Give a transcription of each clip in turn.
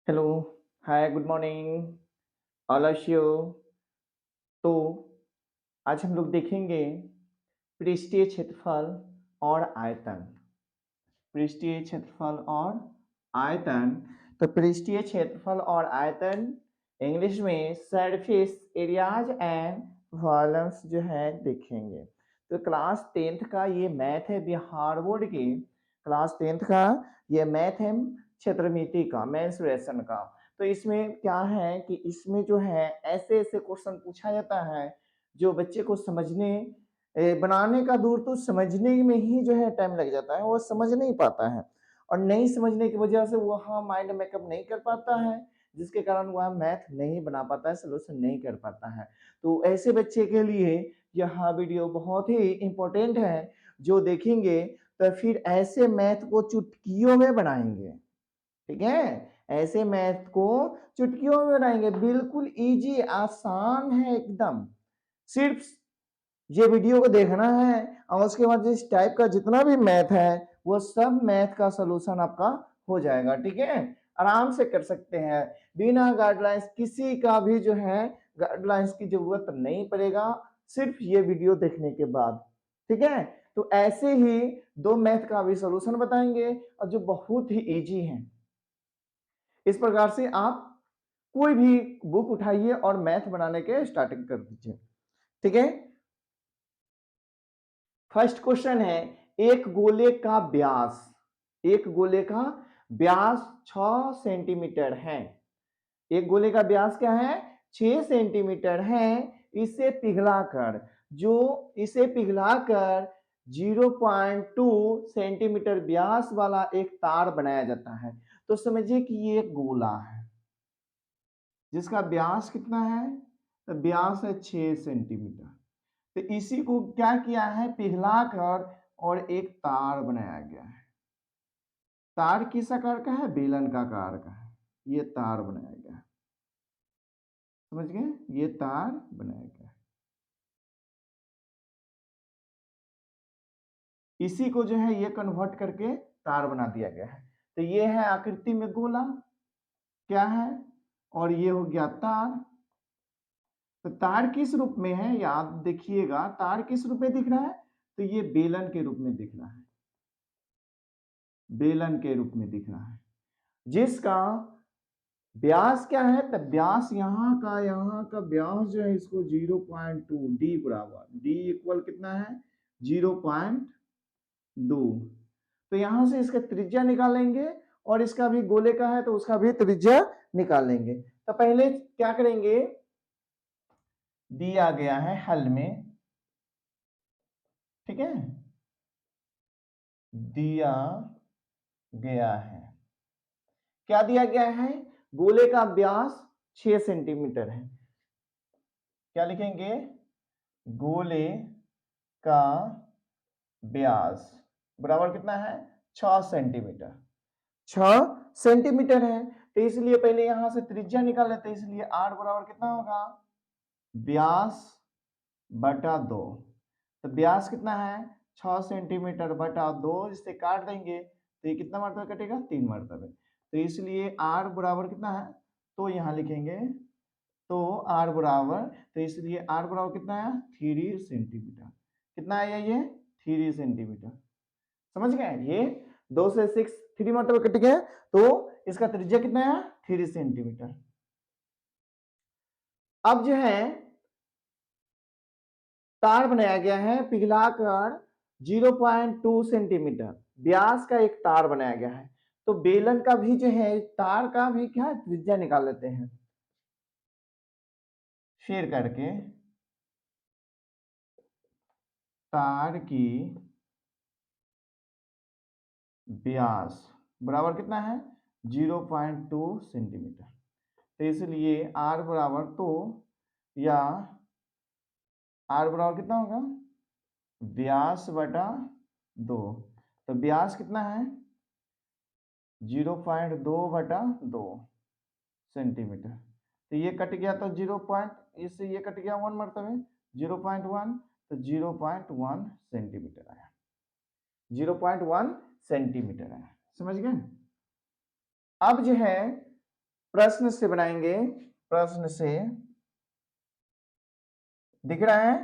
Hello, hi, good morning, all are you. तो आज हम लोग देखेंगे पृष्ठीय क्षेत्रफल और आयतन। पृष्ठीय क्षेत्रफल और आयतन। तो पृष्ठीय क्षेत्रफल और आयतन इंग्लिश में सरफेस एरियाज एंड वॉल्यूम्स जो है देखेंगे। तो क्लास टेंथ का ये मैथ है, बिहार बोर्ड के क्लास टेंथ का ये मैथ है, क्षेत्रमिति का, मेंसुरेशन का। तो इसमें क्या है कि इसमें जो है ऐसे ऐसे क्वेश्चन पूछा जाता है जो बच्चे को समझने बनाने का दूर, तो समझने में ही जो है टाइम लग जाता है, वो समझ नहीं पाता है और नहीं समझने की वजह से वह माइंड मेकअप नहीं कर पाता है, जिसके कारण वह मैथ नहीं बना पाता है, सोल्यूशन नहीं कर पाता है। तो ऐसे बच्चे के लिए यह वीडियो बहुत ही इम्पोर्टेंट है, जो देखेंगे तो फिर ऐसे मैथ को चुटकियों में बनाएंगे। ठीक है, ऐसे मैथ को चुटकियों में बनाएंगे, बिल्कुल इजी आसान है एकदम। सिर्फ ये वीडियो को देखना है और उसके बाद इस टाइप का जितना भी मैथ है वो सब मैथ का सलूशन आपका हो जाएगा। ठीक है, आराम से कर सकते हैं, बिना गाइडलाइंस किसी का भी जो है गाइडलाइंस की जरूरत नहीं पड़ेगा, सिर्फ ये वीडियो देखने के बाद। ठीक है, तो ऐसे ही दो मैथ का भी सलूशन बताएंगे और जो बहुत ही इजी है। इस प्रकार से आप कोई भी बुक उठाइए और मैथ बनाने के स्टार्टिंग कर दीजिए। ठीक है, फर्स्ट क्वेश्चन है, एक गोले का व्यास, एक गोले का व्यास 6 सेंटीमीटर है। एक गोले का व्यास क्या है? 6 सेंटीमीटर है। इसे पिघलाकर, जो इसे पिघलाकर 0.2 सेंटीमीटर व्यास वाला एक तार बनाया जाता है। तो समझिए कि ये एक गोला है जिसका व्यास कितना है? तो व्यास है 6 सेंटीमीटर। तो इसी को क्या किया है? पिघलाकर और एक तार बनाया गया है। तार किस आकार का है? बेलन का आकार का है। ये तार बनाया गया है, समझ गए? ये तार बनाया गया है। इसी को जो है ये कन्वर्ट करके तार बना दिया गया है। तो ये है आकृति में गोला, क्या है, और ये हो गया तार। तो तार किस रूप में है याद देखिएगा, तार किस रूप में दिख रहा है? तो ये बेलन के रूप में दिख रहा है, बेलन के रूप में दिख रहा है, जिसका व्यास क्या है? तो व्यास यहाँ का व्यास जो है इसको 0.2 डी बराबर, डी इक्वल कितना है? 0.2। तो यहां से इसका त्रिज्या निकालेंगे और इसका भी गोले का है तो उसका भी त्रिज्या निकालेंगे। तो पहले क्या करेंगे, दिया गया है हल में, ठीक है, दिया गया है, क्या दिया गया है? गोले का व्यास 6 सेंटीमीटर है। क्या लिखेंगे? गोले का व्यास बराबर कितना है? 6 सेंटीमीटर। 6 सेंटीमीटर है, तो इसलिए पहले यहां से त्रिज्या निकाल लेते हैं, इसलिए r बराबर कितना होगा? व्यास बटा 2। तो व्यास कितना है? 6 सेंटीमीटर बटा 2, जिससे काट देंगे तो ये कितना मरतबा कटेगा? 3 मरतबे। तो इसलिए r बराबर कितना है? तो यहां लिखेंगे, तो r बराबर, तो इसलिए r बराबर कितना है? 3 सेंटीमीटर। कितना है ये? 3 सेंटीमीटर। समझ गए? ये 2 से 6 3 मरतबा कट गया, तो इसका त्रिज्या कितना है? 3 सेंटीमीटर। अब जो है तार बनाया गया है पिघलाकर 0.2 सेंटीमीटर व्यास का एक तार बनाया गया है। तो बेलन का भी जो है तार का भी क्या त्रिज्या निकाल लेते हैं, शेयर करके तार की व्यास बराबर कितना है? 0.2 सेंटीमीटर। तो इसलिए r बराबर, तो या r बराबर कितना होगा? व्यास बटा 2। तो व्यास कितना है? 0.2 बटा 2 सेंटीमीटर। तो ये कट गया, तो 0 पॉइंट, इससे ये कट गया 1 मरतबे, 0.1, तो 0.1 सेंटीमीटर आया, 0.1 सेंटीमीटर आया। समझ गए? अब जो है प्रश्न से बनाएंगे, प्रश्न से, दिख रहा है,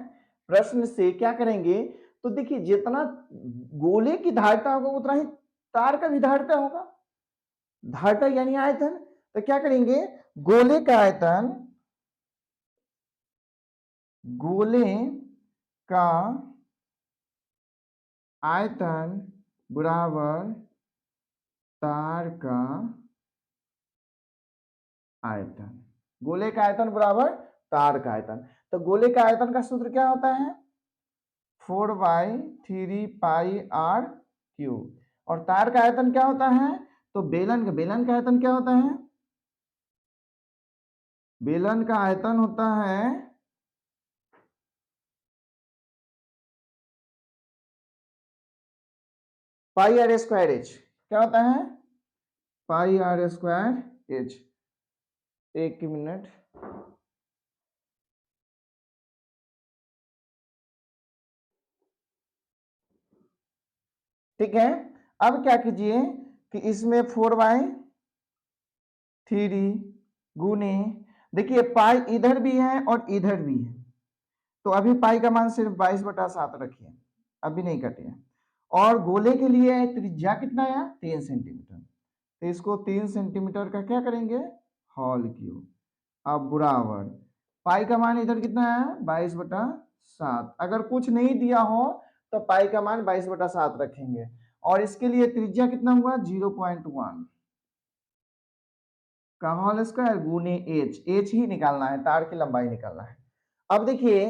प्रश्न से क्या करेंगे, तो देखिए जितना गोले की धारिता होगा उतना ही तार का भी धारिता होगा, धारिता यानी आयतन। तो क्या करेंगे, गोले का आयतन, गोले का आयतन बराबर तार का आयतन, गोले का आयतन बराबर तार का आयतन। तो गोले का आयतन का सूत्र क्या होता है, 4/3 पाई r क्यूब। और तार का आयतन क्या होता है, तो बेलन का आयतन क्या होता है, बेलन का आयतन होता है πr²h। क्या होता है, πr²h। एक मिनट, ठीक है। अब क्या कीजिए कि इसमें 4/3 गुने, देखिए पाई इधर भी है और इधर भी है, तो अभी पाई का मान सिर्फ 22/7 रखिए, अभी नहीं कटिए। और गोले के लिए त्रिज्या कितना है, 3 सेंटीमीटर, तो इसको 3 सेंटीमीटर का क्या करेंगे, होल क्यूब। अब बराबर पाई का मान इधर कितना है, 22/7। अगर कुछ नहीं दिया हो तो पाई का मान 22/7 रखेंगे। और इसके लिए त्रिज्या कितना हुआ, 0.1 का होल स्क्वायर गुने एच ही निकालना है, तार की लंबाई निकालना है। अब देखिए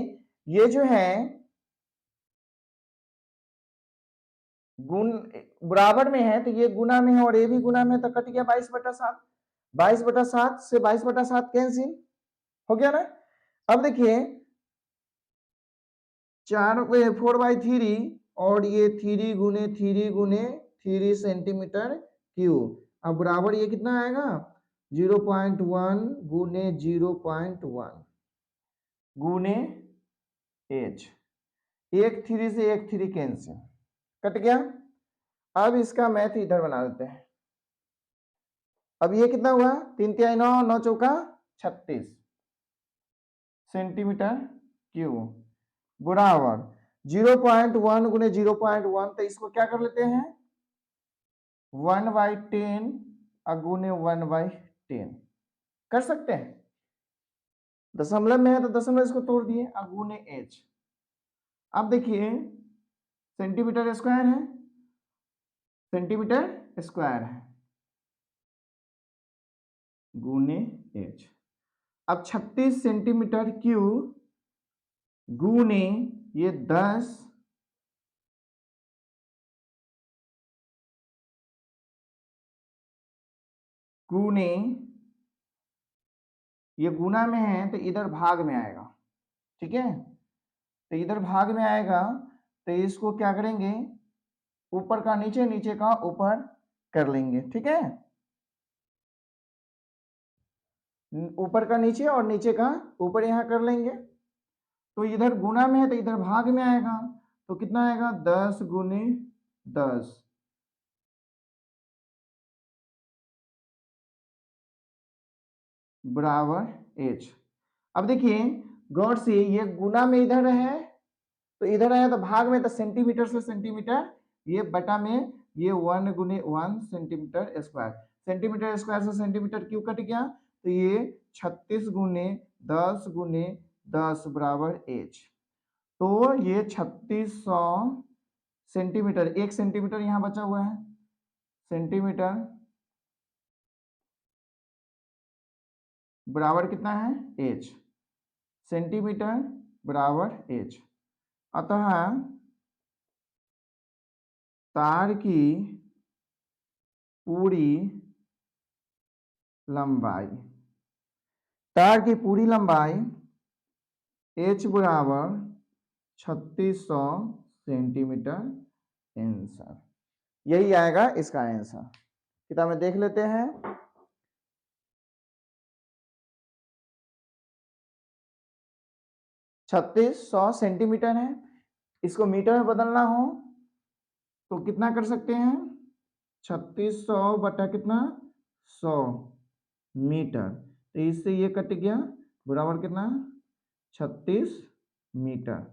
ये जो है गुण बराबर में है, तो ये गुना में है और ये भी गुना में, तो कट गया 22/7। 22/7 से 22/7 कैंसिल हो गया ना। अब देखिए 4/4 और ये 3 सेंटीमीटर क्यूब। अब बराबर ये कितना आएगा, 0.1 गुने 0.1 गुने एच। एक 3 से एक 3 कैंसिल, कट गया। अब इसका मैथ इधर बना देते हैं। अब ये कितना हुआ, 3 तिहाई 9, 9 चौका 36 सेंटीमीटर क्यूब बराबर 0.1 गुने 0.1, तो इसको क्या कर लेते हैं, 1/10 गुने 1/10 कर सकते हैं। दशमलव में है तो दशमलव इसको तोड़ दिए, गुने एच। अब देखिए सेंटीमीटर स्क्वायर है, सेंटीमीटर स्क्वायर है गुने एच। अब 36 सेंटीमीटर क्यूब गुने ये 10 गुने, ये गुना में है तो इधर भाग में आएगा, ठीक है, तो इधर भाग में आएगा, तो इसको क्या करेंगे, ऊपर का नीचे, नीचे का ऊपर कर लेंगे, ठीक है, ऊपर का नीचे और नीचे का ऊपर यहां कर लेंगे। तो इधर गुना में है तो इधर भाग में आएगा, तो कितना आएगा, 10 गुने 10 बराबर एच। अब देखिए गौर से, ये गुना में इधर है तो इधर आया, तो भाग में तो सेंटीमीटर से सेंटीमीटर, ये बटा में ये 1 गुने 1 सेंटीमीटर स्क्वायर, सेंटीमीटर स्क्वायर से सेंटीमीटर क्यों कट गया, तो ये 36 गुने 10 गुने 10 बराबर एच। तो ये 3600 सेंटीमीटर, 1 सेंटीमीटर यहाँ बचा हुआ है, सेंटीमीटर बराबर कितना है, एच, सेंटीमीटर बराबर एच। अतः तार की पूरी लंबाई, तार की पूरी लंबाई h बराबर 3600 सेंटीमीटर आंसर, यही आएगा इसका आंसर। किताब में देख लेते हैं। 3600 सेंटीमीटर है, इसको मीटर में बदलना हो तो कितना कर सकते हैं, 3600 बटा कितना 100 मीटर। तो इससे ये कट गया, बराबर कितना, 36 मीटर।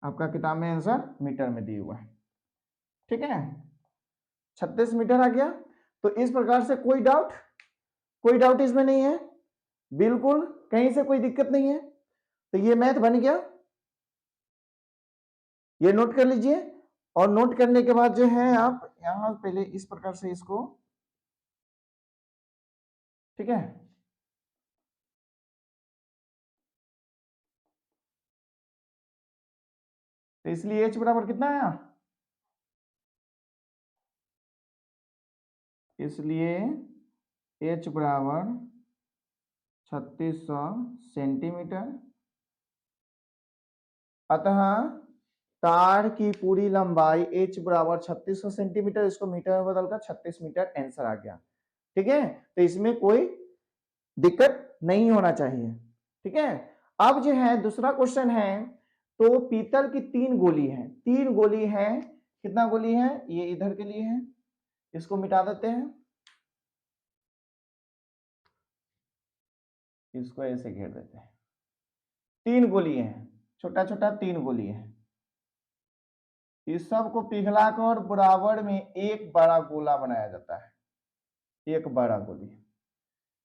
आपका किताब में आंसर मीटर में दिया हुआ है, ठीक है। 36 मीटर आ गया। तो इस प्रकार से कोई डाउट इसमें नहीं है, बिल्कुल कहीं से कोई दिक्कत नहीं है। तो ये मैथ बन गया, ये नोट कर लीजिए। और नोट करने के बाद जो है आप यहां पहले इस प्रकार से इसको, ठीक है। तो इसलिए h बराबर कितना आया, इसलिए h बराबर 3600 सेंटीमीटर। अतः तार की पूरी लंबाई h बराबर 3600 सेंटीमीटर, इसको मीटर में बदलकर 36 मीटर आंसर आ गया, ठीक है। तो इसमें कोई दिक्कत नहीं होना चाहिए, ठीक है। अब जो है दूसरा क्वेश्चन है, तो पीतल की 3 गोली है, 3 गोली है, कितना गोली है, ये इधर के लिए है, इसको मिटा देते हैं, इसको ऐसे घेर देते हैं। 3 गोली है, छोटा छोटा 3 गोली है, इस सब को पिघलाकर बराबर में एक बड़ा गोला बनाया जाता है, एक बड़ा गोली,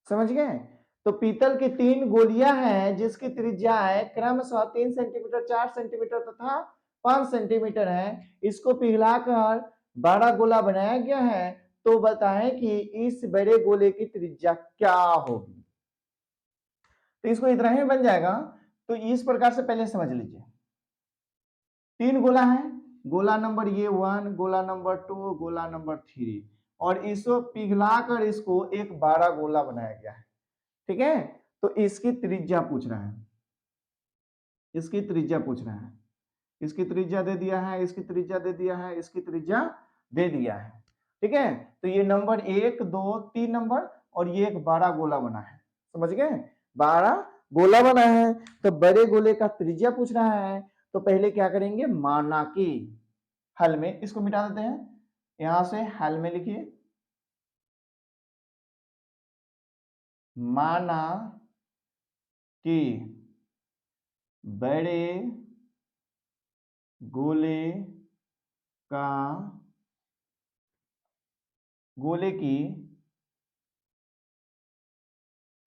समझ गए। तो पीतल की 3 गोलियां हैं जिसकी त्रिज्या है क्रमशः 3 सेंटीमीटर, 4 सेंटीमीटर तथा 5 सेंटीमीटर है। इसको पिघलाकर बड़ा गोला बनाया गया है। तो बताएं कि इस बड़े गोले की त्रिज्या क्या होगी। तो इसको इतना ही बन जाएगा। तो इस प्रकार से पहले समझ लीजिए, 3 गोला है, गोला नंबर ये 1, गोला नंबर 2, गोला नंबर 3, और इसको पिघलाकर इसको एक बड़ा गोला बनाया गया है, ठीक है। तो इसकी त्रिज्या पूछ रहा है, इसकी त्रिज्या पूछ रहा है, इसकी त्रिज्या दे दिया है, इसकी त्रिज्या दे दिया है, इसकी त्रिज्या दे दिया है, ठीक है। तो ये नंबर 1, 2, 3 नंबर, और ये एक बड़ा गोला बना है, समझ गए, बड़ा गोला बना है। तो बड़े गोले का त्रिज्या पूछ रहा है। तो पहले क्या करेंगे, माना कि, हल में इसको मिटा देते हैं, यहां से हल में लिखिए, माना कि बड़े गोले का, गोले की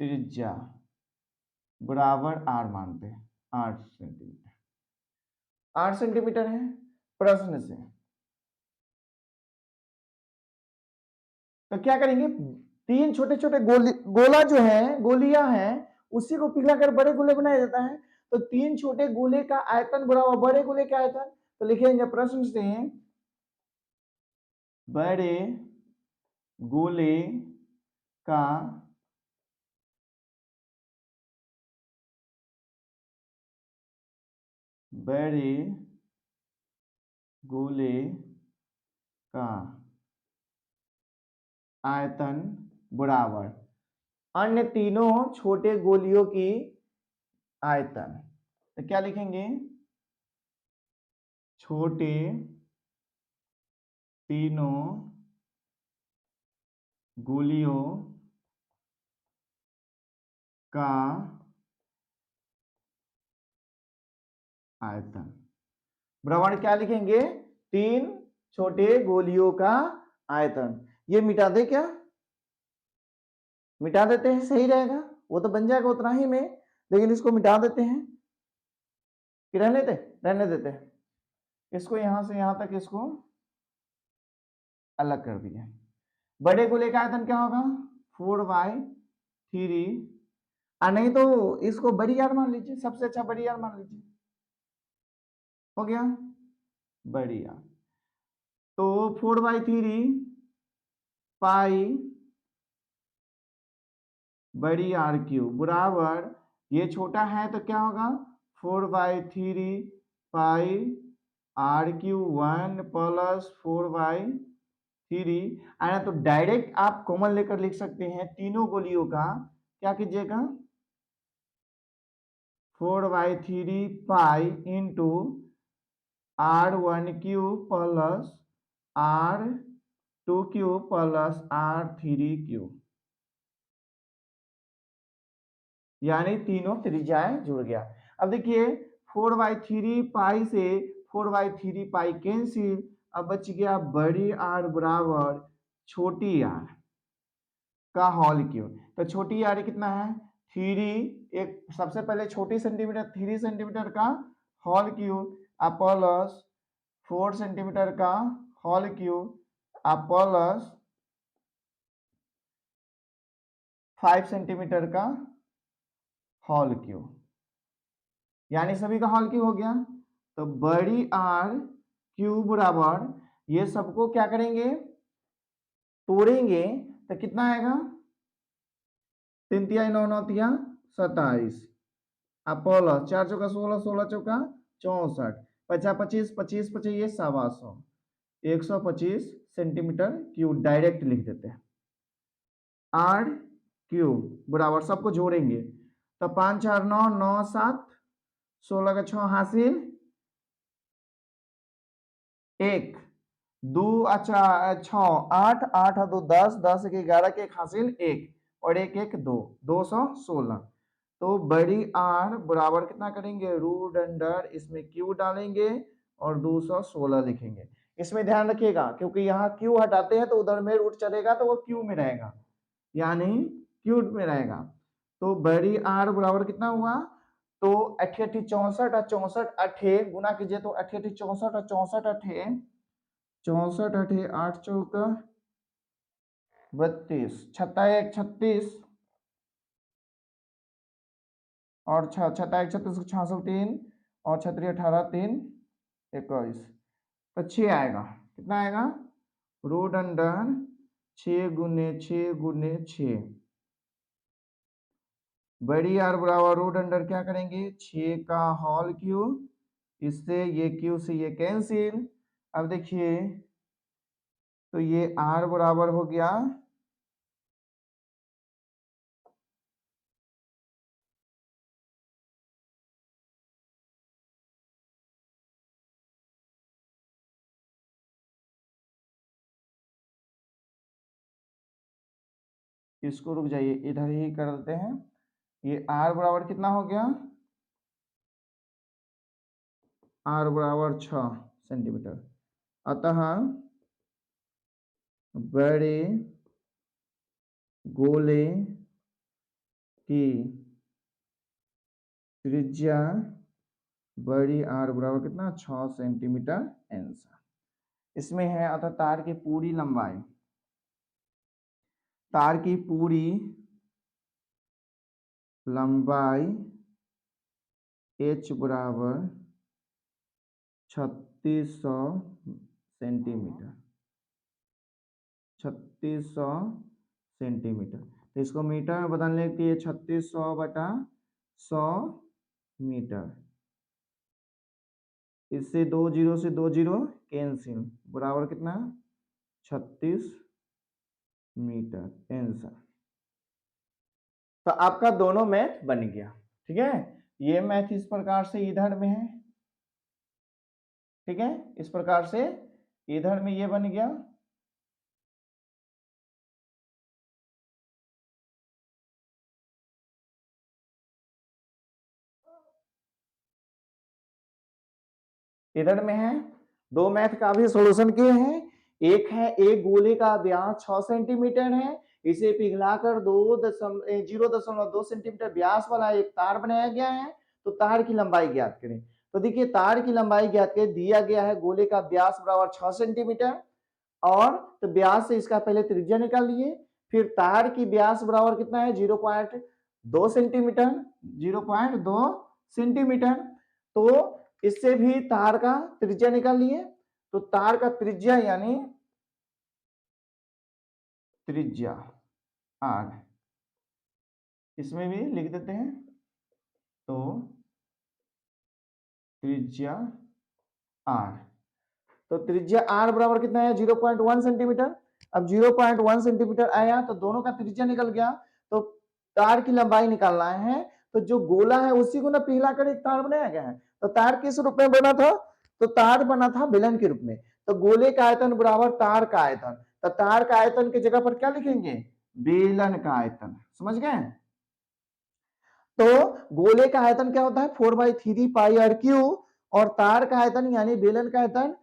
त्रिज्या बराबर आर मानते हैं, 8 सेंटीमीटर, 8 सेंटीमीटर है प्रश्न से। तो क्या करेंगे, 3 छोटे छोटे गोला जो है, गोलियां हैं, उसी को पिघलाकर बड़े गोले बनाया जाता है। तो 3 छोटे गोले का आयतन बराबर बड़े गोले का आयतन। तो लिखेंगे प्रश्न से, बड़े गोले का बड़े गोले का आयतन बराबर अन्य तीनों छोटे गोलियों की आयतन। तो क्या लिखेंगे, छोटे तीनों गोलियों का आयतन बराबर क्या लिखेंगे, 3 छोटे गोलियों का आयतन। ये मिटा दे क्या, मिटा देते हैं, सही रहेगा, वो तो बन जाएगा उतना ही में, लेकिन इसको मिटा देते हैं कि रहने देते हैं। इसको यहां से यहां तक इसको अलग कर दिया। बड़े गोले का आयतन क्या होगा, 4/3, नहीं तो इसको बड़ी आर मान लीजिए, सबसे अच्छा बड़ी आर मान लीजिए, हो गया बड़ी आर। तो 4/3 पाई बड़ी आर क्यूब बराबर, ये छोटा है तो क्या होगा, 4/3 पाई आर क्यूब 1 प्लस 4/3, आया तो डायरेक्ट आप कॉमन लेकर लिख सकते हैं तीनों गोलियों का, क्या कीजिएगा, 4/3 pi into R1 cube plus R 2q plus r3q, यानी तीनों त्रिज्याएं जुड़ गया। अब देखिए 4/3 पाई से 4/3 पाई कैंसिल, अब बच गया बड़ी आर बराबर छोटी आर का होल क्यूब। तो छोटी आर कितना है 3, एक सबसे पहले छोटी सेंटीमीटर 3 सेंटीमीटर का होल क्यूब प्लस 4 सेंटीमीटर का होल क्यूब प्लस 5 सेंटीमीटर का होल क्यूब, यानी सभी का होल क्यूब हो गया। तो बड़ी आर क्यूब बराबर ये सबको क्या करेंगे तोड़ेंगे तो कितना आएगा 3 तिहाई 9 9 तिहा 27 प्लस 4 चौका 16 16 चौका 64 50 25 25 25 ये 125 125 सेंटीमीटर क्यूब डायरेक्ट लिख देते हैं। आर क्यूब बराबर सबको जोड़ेंगे तो 5 4 9 9 7 16 का 6 हासिल 1 2 अच्छा 6 8 8 2 10 10 के 11 के 1 हासिल 1 और 1 1 2 216। तो बड़ी आर बराबर कितना करेंगे रूट अंडर इसमें क्यू डालेंगे और 216 लिखेंगे। इसमें ध्यान रखिएगा क्योंकि यहाँ क्यू हटाते हैं तो उधर में रूट चलेगा तो वो क्यू में रहेगा, यानी क्यूब में रहेगा। तो बड़ी आर बराबर कितना हुआ तो 88 64 और 64 अठे गुना कीजिए तो 88 64 और 64 अठे 64 अठे 8 चौका 32 छत्ता 1 36 और 6 एक 36 603 और 6 18 3 21 तो 6 आएगा। कितना आएगा रूट अंडर 6 गुने 6 गुने 6। बड़ी आर बराबर रूट अंडर क्या करेंगे 6 का होल क्यूब, इससे ये क्यू से ये कैंसिल। अब देखिए तो ये आर बराबर हो गया इसको रुक जाइए इधर ही कर देते हैं। ये आर बराबर कितना हो गया आर बराबर 6 सेंटीमीटर। अतः बड़े गोले की त्रिज्या बड़ी आर बराबर कितना 6 सेंटीमीटर आंसर इसमें है। अतः तार की पूरी लंबाई h बराबर 3600 सेंटीमीटर 3600 सेंटीमीटर। तो इसको मीटर में बदलने के लिए 3600 बटा 100 मीटर, इससे 2 जीरो से 2 जीरो कैंसिल बराबर कितना 36 मीटर आंसर। तो आपका दोनों मैथ बन गया। ठीक है, ये मैथ इस प्रकार से इधर में है। ठीक है, इस प्रकार से इधर में ये बन गया। इधर में है। दो मैथ का भी सॉल्यूशन किए हैं। एक है एक गोले का व्यास 6 सेंटीमीटर है, इसे पिघलाकर 0.2 सेंटीमीटर व्यास वाला एक तार बनाया गया है। तो तार की लंबाई ज्ञात करें। तो देखिए तार की लंबाई ज्ञात करें, दिया गया है गोले का व्यास बराबर 6 सेंटीमीटर और तो व्यास से इसका पहले त्रिज्या निकाल लिए। फिर तार की व्यास बराबर कितना है 0.2 सेंटीमीटर 0.2 सेंटीमीटर। तो इससे भी तार का त्रिज्या निकाल लिए। तो तार का त्रिज्या यानी त्रिज्या आर इसमें भी लिख देते हैं। तो त्रिज्या आर, तो त्रिज्या आर बराबर कितना है 0.1 सेंटीमीटर। अब 0.1 सेंटीमीटर आया तो दोनों का त्रिज्या निकल गया। तो तार की लंबाई निकालना है तो जो गोला है उसी को ना पिघला कर एक तार बनाया गया है। तो तार किस रूप में बना था तो तार बना था बेलन के रूप में। तो गोले का आयतन बराबर तार का आयतन, तो तार का आयतन की जगह पर क्या लिखेंगे, बेलन का आयतन, समझ गए। तो गोले का आयतन क्या होता है 4/3 पाई आर क्यू, और तार का आयतन यानी बेलन का आयतन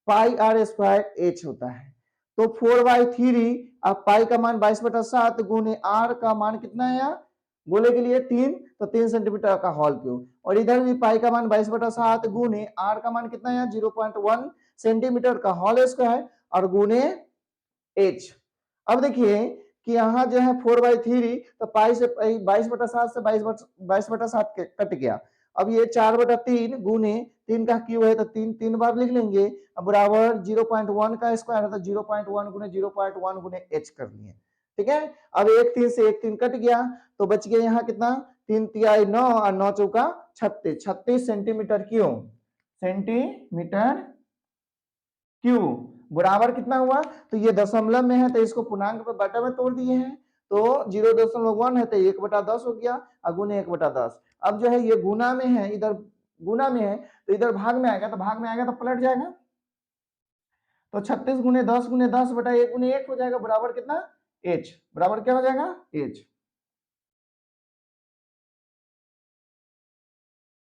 पाई आर स्क्वायर एच होता है। तो 4/3, अब पाई का मान 22/7 गुने आर का मान कितना है यहाँ गोले के लिए 3, तो 3 सेंटीमीटर का होल क्यूब, और इधर भी पाई का मान 22/7 गुने आर का मान कितना है 0.1 सेंटीमीटर का होल स्क्वायर और गुने एच। अब देखिए कि यहाँ जो है 4/3, तो पाई से 22/7 से 22/7 कट गया। अब ये 4/3 गुने 3 का क्यूब है, तो 3 बार लिख लेंगे, अब बराबर 0.1 का स्क्वायर है, तो 0.1 गुने 0.1 गुने एच कर लिए, ठीक है। अब 1 3 से 1 3 कट गया, तो बच गया यहाँ कितना 3 तिहाई 9 और 9 चौका 36 सेंटीमीटर क्यूब, सेंटीमीटर क्यूब बराबर कितना हुआ, तो ये दशमलव में है तो इसको पूर्णांक पे बटा में तोड़ दिए हैं, तो 0.1 है तो 1/10 हो गया, अगुने 1/10। अब जो है ये गुना में है, इधर गुना में है तो इधर भाग में आएगा, तो भाग में आएगा तो पलट जाएगा, तो 36 गुने 10 गुने 10 बटा 1 गुने 1 हो जाएगा, बराबर कितना एच, बराबर क्या हो जाएगा एच,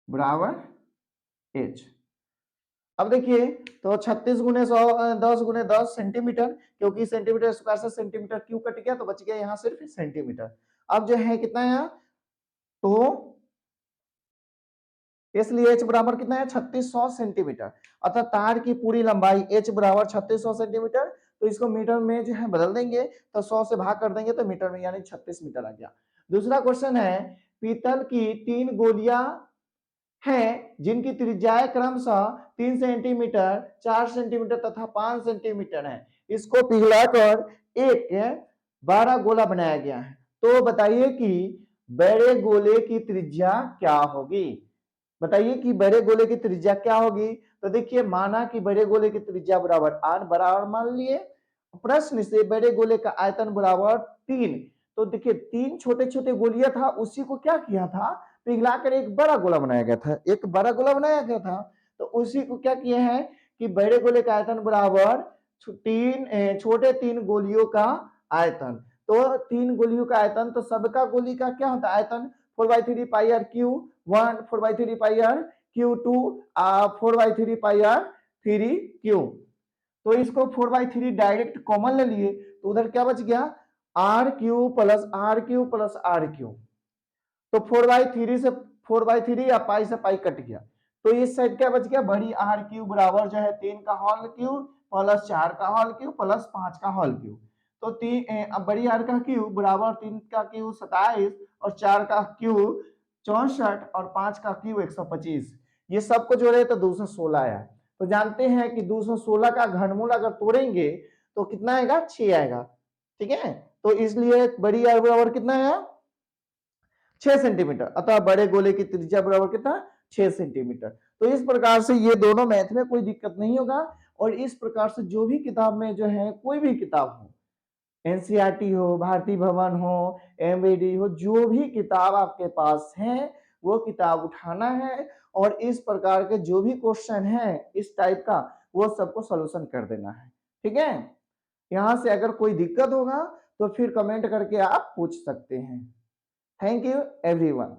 बराबर एच। अब देखिए तो 36 गुने 100 10 गुने 10 सेंटीमीटर, क्योंकि सेंटीमीटर स्क्वायर से सेंटीमीटर क्यूब कट गया तो बच गया यहाँ सिर्फ सेंटीमीटर। अब जो है कितना है यहाँ, तो इसलिए h बराबर कितना है 3600 सेंटीमीटर, अर्थात तार की पूरी लंबाई h बराबर 3600 सेंटीमीटर। तो इसको मीटर में जो है बदल देंगे, तो 100 से भाग कर देंगे तो मीटर में, यानी 36 मीटर आ गया। दूसरा क्वेश्चन है, पीतल की 3 गोलियां हैं जिनकी त्रिज्याएं क्रमशः 3 सेंटीमीटर 4 सेंटीमीटर तथा 5 सेंटीमीटर है, इसको पिघलाकर एक 12 गोला बनाया गया है, तो बताइए कि बड़े गोले की त्रिज्या क्या होगी, बताइए कि बड़े गोले की त्रिज्या क्या होगी। तो देखिए माना कि बड़े गोले की त्रिज्या बराबर आर बराबर मान लिए, प्रश्न से बड़े गोले का आयतन बराबर 3, तो देखिए 3 छोटे छोटे गोलियां था, उसी को क्या किया था पिघलाकर एक बड़ा गोला बनाया गया था, एक बड़ा गोला बनाया गया था, तो उसी को क्या किए हैं कि बड़े गोले का आयतन बराबर छोटे 3 गोलियों का आयतन, तो 3 गोलियों का आयतन, तो सबका गोली का क्या होता है आयतन 4/3 pi R cube 1, 4/3 pi R cube 2, 4/3 pi R 3 cube. तो इसको 4/3 डायरेक्ट कॉमन ले लिए, तो उधर क्या बच गया R Q plus R Q plus R Q, तो 4/3 से 4/3 या पाई से पाई कट गया, तो इस साइड क्या बच गया बड़ी आर क्यूब बराबर जो है 3 का होल क्यूब प्लस 4 का होल क्यूब प्लस 5 का होल क्यूब, तो अब बड़ी आर का क्यूब बराबर 3 का क्यूब 27 और 4 का क्यूब 64 और 5 का क्यूब 125, ये सबको जोड़े तो 216 आया। तो जानते हैं कि 216 का घनमूल अगर तोड़ेंगे तो कितना आएगा 6 आएगा, ठीक है। तो इसलिए बड़ी आर बराबर कितना है 6 सेंटीमीटर, अतः बड़े गोले की त्रिज्या बराबर कितना 6 सेंटीमीटर। तो इस प्रकार से ये दोनों मैथ में कोई दिक्कत नहीं होगा, और इस प्रकार से जो भी किताब में जो है कोई भी किताब हो, एनसीईआरटी हो, भारतीय भवन हो, एमएडी हो, जो भी किताब आपके पास है वो किताब उठाना है, और इस प्रकार के जो भी क्वेश्चन है इस टाइप का वो सबको सॉल्यूशन कर देना है, ठीक है। यहाँ से अगर कोई दिक्कत होगा तो फिर कमेंट करके आप पूछ सकते हैं। Thank you everyone.